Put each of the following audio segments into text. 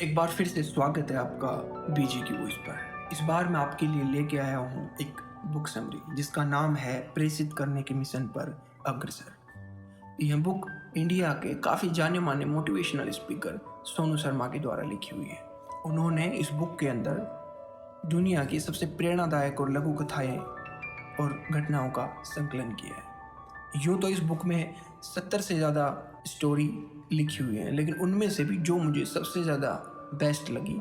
एक बार फिर से स्वागत है आपका बीजी की वॉइस पर। इस बार मैं आपके लिए लेके आया हूँ एक बुक समरी जिसका नाम है प्रेषित करने के मिशन पर अग्रसर। यह बुक इंडिया के काफ़ी जाने माने मोटिवेशनल स्पीकर सोनू शर्मा के द्वारा लिखी हुई है। उन्होंने इस बुक के अंदर दुनिया की सबसे प्रेरणादायक और लघु कथाएं और घटनाओं का संकलन किया है। यूँ तो इस बुक में 70 से ज़्यादा स्टोरी लिखी हुई है, लेकिन उनमें से भी जो मुझे सबसे ज़्यादा बेस्ट लगी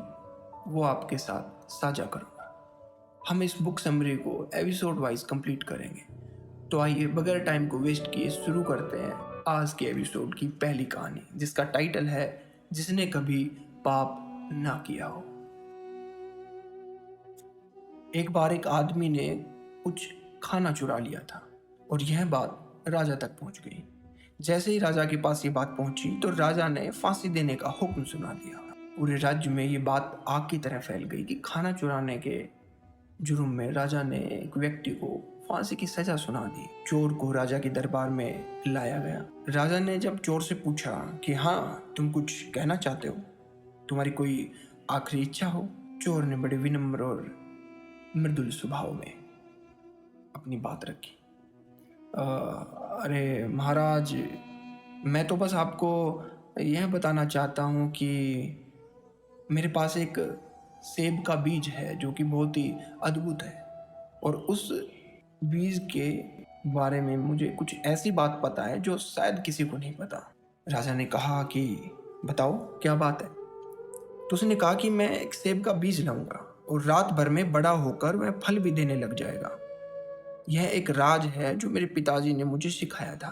वो आपके साथ साझा करूँगा। हम इस बुक समरी को एपिसोड वाइज कंप्लीट करेंगे। तो आइए बगैर टाइम को वेस्ट किए शुरू करते हैं आज के एपिसोड की पहली कहानी, जिसका टाइटल है जिसने कभी पाप ना किया हो। एक बार एक आदमी ने कुछ खाना चुरा लिया था और यह बात राजा तक पहुंच गई। जैसे ही राजा के पास ये बात पहुंची तो राजा ने फांसी देने का हुक्म सुना दिया। पूरे राज्य में ये बात आग की तरह फैल गई कि खाना चुराने के जुर्म में राजा ने एक व्यक्ति को फांसी की सजा सुना दी। चोर को राजा के दरबार में लाया गया। राजा ने जब चोर से पूछा कि हाँ, तुम कुछ कहना चाहते हो, तुम्हारी कोई आखिरी इच्छा हो, चोर ने बड़े विनम्र और मृदुल स्वभाव में अपनी बात रखी। अरे महाराज, मैं तो बस आपको यह बताना चाहता हूँ कि मेरे पास एक सेब का बीज है जो कि बहुत ही अद्भुत है, और उस बीज के बारे में मुझे कुछ ऐसी बात पता है जो शायद किसी को नहीं पता। राजा ने कहा कि बताओ क्या बात है। तो उसने कहा कि मैं एक सेब का बीज लाऊंगा और रात भर में बड़ा होकर वह फल भी देने लग जाएगा। यह एक राज है जो मेरे पिताजी ने मुझे सिखाया था,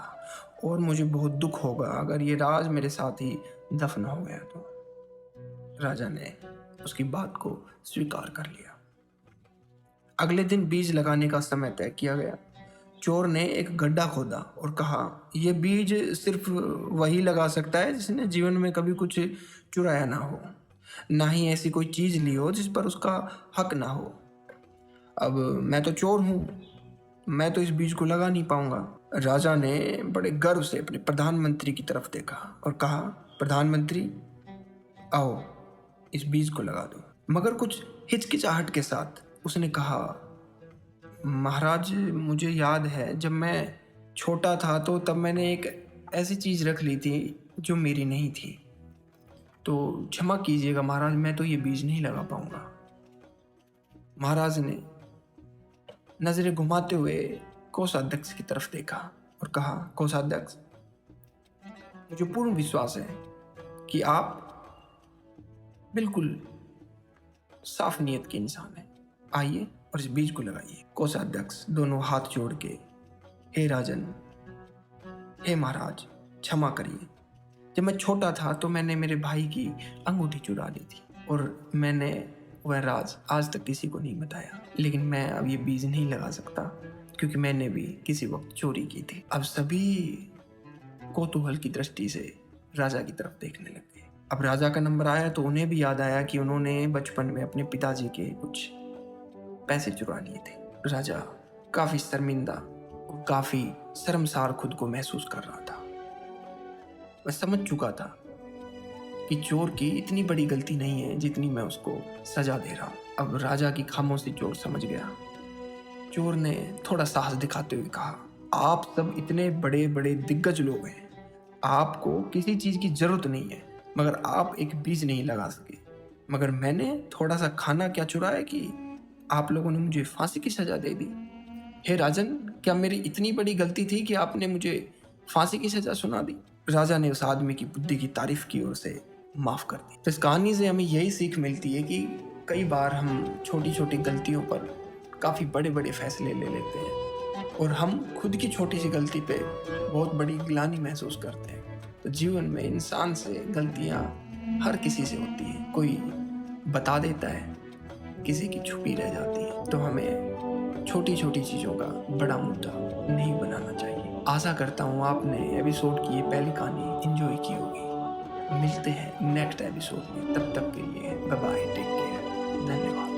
और मुझे बहुत दुख होगा अगर ये राज मेरे साथ ही दफन हो गया तो। राजा ने उसकी बात को स्वीकार कर लिया। अगले दिन बीज लगाने का समय तय किया गया। चोर ने एक गड्ढा खोदा और कहा, यह बीज सिर्फ वही लगा सकता है जिसने जीवन में कभी कुछ चुराया ना हो, ना ही ऐसी कोई चीज ली हो जिस पर उसका हक ना हो। अब मैं तो चोर हूँ, मैं तो इस बीज को लगा नहीं पाऊंगा। राजा ने बड़े गर्व से अपने प्रधानमंत्री की तरफ देखा और कहा, प्रधानमंत्री, आओ इस बीज को लगा दो। मगर कुछ हिचकिचाहट के साथ उसने कहा, महाराज, मुझे याद है जब मैं छोटा था तो तब मैंने एक ऐसी चीज रख ली थी जो मेरी नहीं थी, तो क्षमा कीजिएगा महाराज, मैं तो ये बीज नहीं लगा पाऊंगा। महाराज ने नजरें घुमाते हुए कोषाध्यक्ष की तरफ देखा और कहा, कोषाध्यक्ष, मुझे पूर्ण विश्वास है कि आप बिल्कुल साफ नियत के इंसान हैं। आइए और इस बीज को लगाइए। कोषाध्यक्ष दोनों हाथ जोड़ के, हे राजन, हे महाराज, क्षमा करिए। जब मैं छोटा था तो मैंने मेरे भाई की अंगूठी चुरा ली थी और मैंने वह राज आज तक किसी को नहीं बताया। लेकिन मैं अब ये बीज नहीं लगा सकता क्योंकि मैंने भी किसी वक्त चोरी की थी। अब सभी कौतूहल की दृष्टि से राजा की तरफ देखने लगे। अब राजा का नंबर आया तो उन्हें भी याद आया कि उन्होंने बचपन में अपने पिताजी के कुछ पैसे चुरा लिए थे। राजा काफी शर्मिंदा और काफी शर्मसार खुद को महसूस कर रहा था। मैं समझ चुका था कि चोर की इतनी बड़ी गलती नहीं है जितनी मैं उसको सजा दे रहा हूँ। अब राजा की खामोशी चोर समझ गया। चोर ने थोड़ा साहस दिखाते हुए कहा, आप सब इतने बड़े बड़े दिग्गज लोग हैं, आपको किसी चीज की जरूरत नहीं है, मगर आप एक बीज नहीं लगा सके। मगर मैंने थोड़ा सा खाना क्या चुराया कि आप लोगों ने मुझे फांसी की सजा दे दी। हे राजन, क्या मेरी इतनी बड़ी गलती थी कि आपने मुझे फांसी की सजा सुना दी? राजा ने उस आदमी की बुद्धि की तारीफ की और उसे माफ कर दी। तो इस कहानी से हमें यही सीख मिलती है कि कई बार हम छोटी छोटी गलतियों पर काफी बड़े बड़े फैसले ले लेते हैं और हम खुद की छोटी सी गलती पे बहुत बड़ी ग्लानि महसूस करते हैं। तो जीवन में इंसान से गलतियां हर किसी से होती हैं। कोई बता देता है, किसी की छुपी रह जाती है। तो हमें छोटी छोटी चीज़ों का बड़ा मुद्दा नहीं बनाना चाहिए। आशा करता हूँ आपने एपिसोड की ये पहली कहानी एंजॉय की होगी। मिलते हैं नेक्स्ट एपिसोड में, तब तक के लिए बाय बाय, टेक केयर, धन्यवाद।